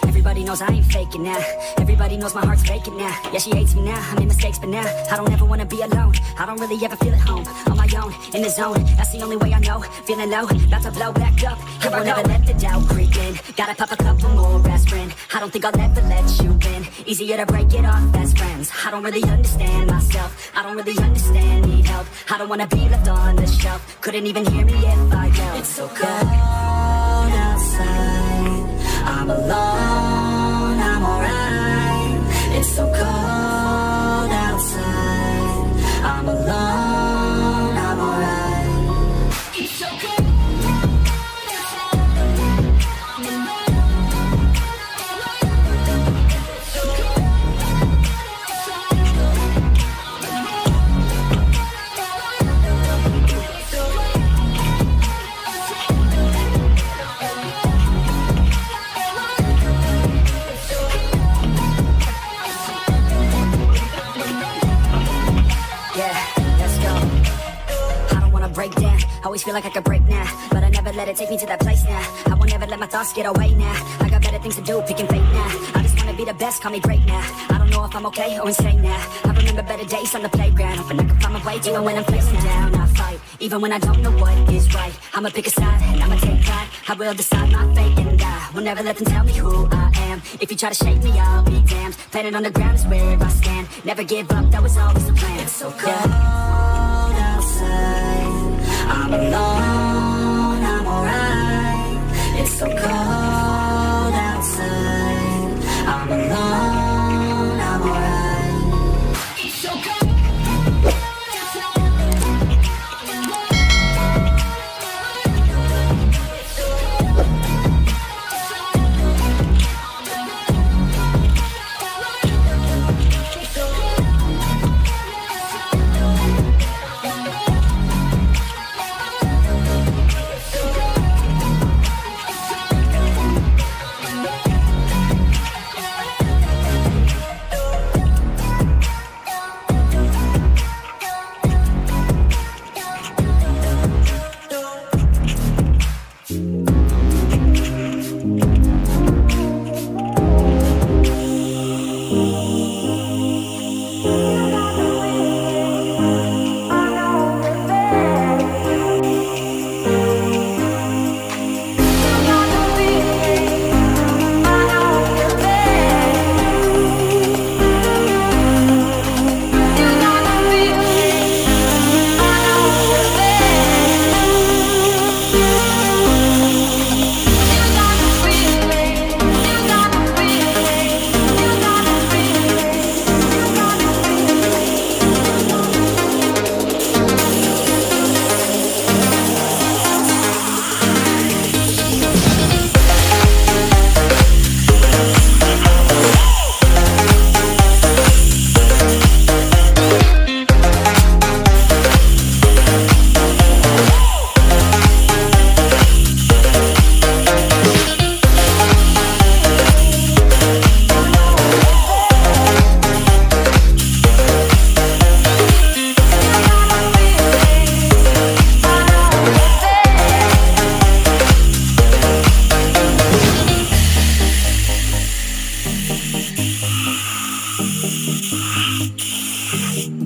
Everybody knows I ain't faking now. Everybody knows my heart's vacant now. Yeah, she hates me now, I made mistakes but now I don't ever wanna be alone. I don't really ever feel at home. On my own, in the zone, that's the only way I know. Feeling low, about to blow back up. I won't ever let the doubt creep in. Gotta pop a couple more aspirin. I don't think I'll ever let you in. Easier to break it off best friends. I don't really understand myself. I don't really understand, need help. I don't wanna be left on the shelf. Couldn't even hear me if I yelled. It's so cold outside, I'm alone, I'm alright. It's so cold outside, I'm alone, I'm alright. It's so cold. Break down, always feel like I could break now, but I never let it take me to that place now. I won't ever let my thoughts get away now. I got better things to do, picking fate now. I just wanna be the best, call me great now. I don't know if I'm okay or insane now. I remember better days on the playground, hoping I can find my way. Even when I'm facing down, I fight. Even when I don't know what is right, I'ma pick a side and I'ma take pride. I will decide my fate and I will never let them tell me who I am. If you try to shake me, I'll be damned. Planet on the ground is where I stand. Never give up, that was always the plan. It's so cold outside, I'm alone, I'm alright. It's so cold outside, I'm alone, I'm alright. It's so cold. yeah.